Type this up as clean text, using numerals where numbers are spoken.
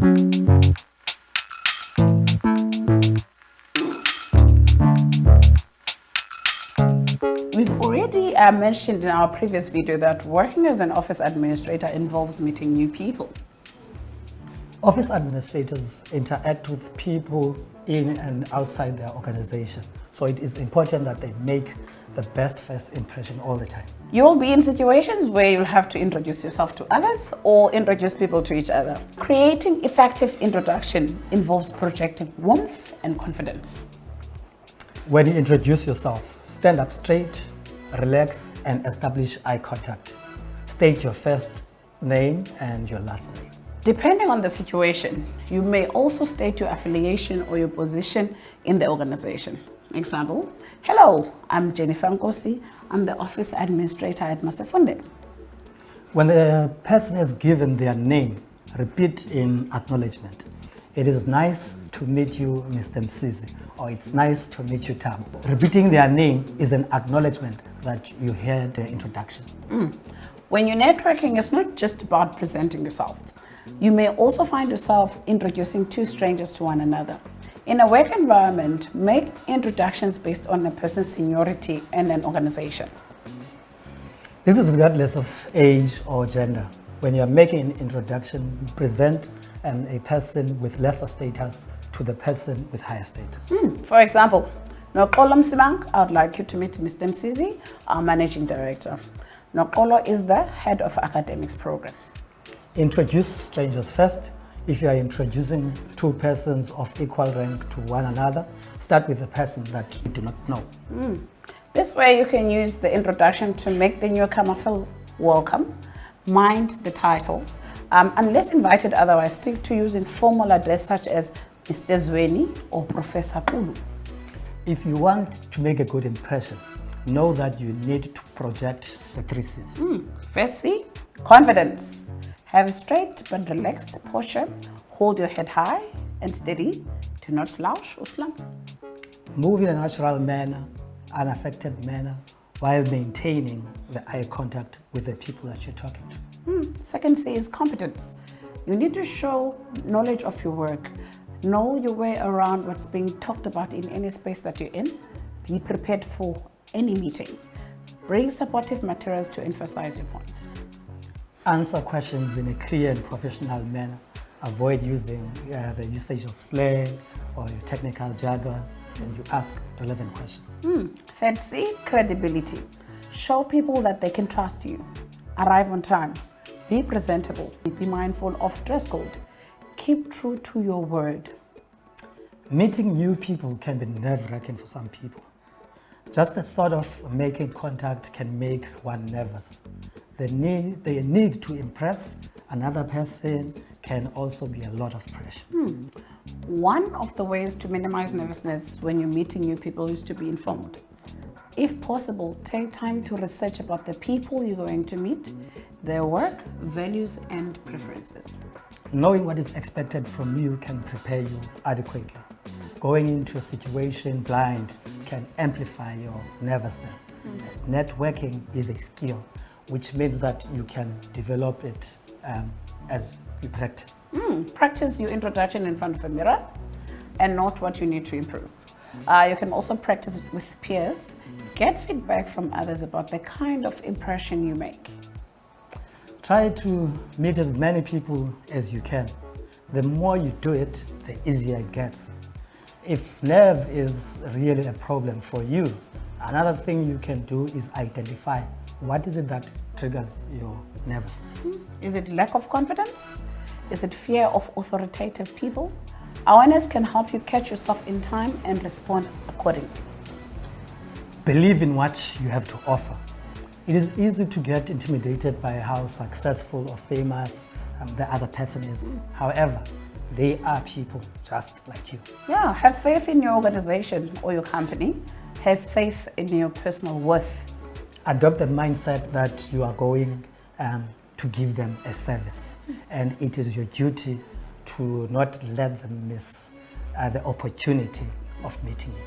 We've already mentioned in our previous video that working as an office administrator involves meeting new people. Office administrators interact with people in and outside their organization, so it is important that they make the best first impression all the time. You will be in situations where you'll have to introduce yourself to others or introduce people to each other. Creating effective introduction involves projecting warmth and confidence. When you introduce yourself, stand up straight, relax, and establish eye contact. State your first name and your last name. Depending on the situation, you may also state your affiliation or your position in the organization. Example, hello, I'm Jennifer Nkosi. I'm the office administrator at Masefunde. When the person is given their name, repeat in acknowledgement. It is nice to meet you, Mr. Msizi, or it's nice to meet you, Tam. Repeating their name is an acknowledgement that you heard the introduction. When you're networking, it's not just about presenting yourself. You may also find yourself introducing two strangers to one another. In a work environment, make introductions based on a person's seniority and an organization. This is regardless of age or gender. When you're making an introduction, present a person with lesser status to the person with higher status. For example, Noxolo Msimang, I would like you to meet Mr. Msizi, our managing director. Noxolo is the head of academics program. Introduce strangers first. If you are introducing two persons of equal rank to one another, start with the person that you do not know. This way you can use the introduction to make the newcomer feel welcome. Mind the titles. Unless invited otherwise, stick to using formal address such as Mr. Zweni or Professor Kulu. If you want to make a good impression, know that you need to project the 3 C's. First C, confidence. Have a straight but relaxed posture. Hold your head high and steady. Do not slouch or slump. Move in a natural manner, unaffected manner, while maintaining the eye contact with the people that you're talking to. Second C is competence. You need to show knowledge of your work. Know your way around what's being talked about in any space that you're in. Be prepared for any meeting. Bring supportive materials to emphasize your points. Answer questions in a clear and professional manner. Avoid using the usage of slang or your technical jargon, and you ask relevant questions. Third C, credibility. Show people that they can trust you. Arrive on time. Be presentable. Be mindful of dress code. Keep true to your word. Meeting new people can be nerve-wracking for some people. Just the thought of making contact can make one nervous. The need to impress another person can also be a lot of pressure. One of the ways to minimize nervousness when you're meeting new people is to be informed. If possible, take time to research about the people you're going to meet, their work, values, and preferences. Knowing what is expected from you can prepare you adequately. Going into a situation blind can amplify your nervousness. Networking is a skill, which means that you can develop it as you practice. Practice your introduction in front of a mirror and note what you need to improve. You can also practice it with peers. Get feedback from others about the kind of impression you make. Try to meet as many people as you can. The more you do it, the easier it gets. If nerve is really a problem for you, another thing you can do is identify what is it that triggers your nervousness. Is it lack of confidence? Is it fear of authoritative people? Awareness can help you catch yourself in time and respond accordingly. Believe in what you have to offer. It is easy to get intimidated by how successful or famous the other person is. However, they are people just like you. Yeah, have faith in your organization or your company. Have faith in your personal worth. Adopt the mindset that you are going to give them a service, and it is your duty to not let them miss the opportunity of meeting you.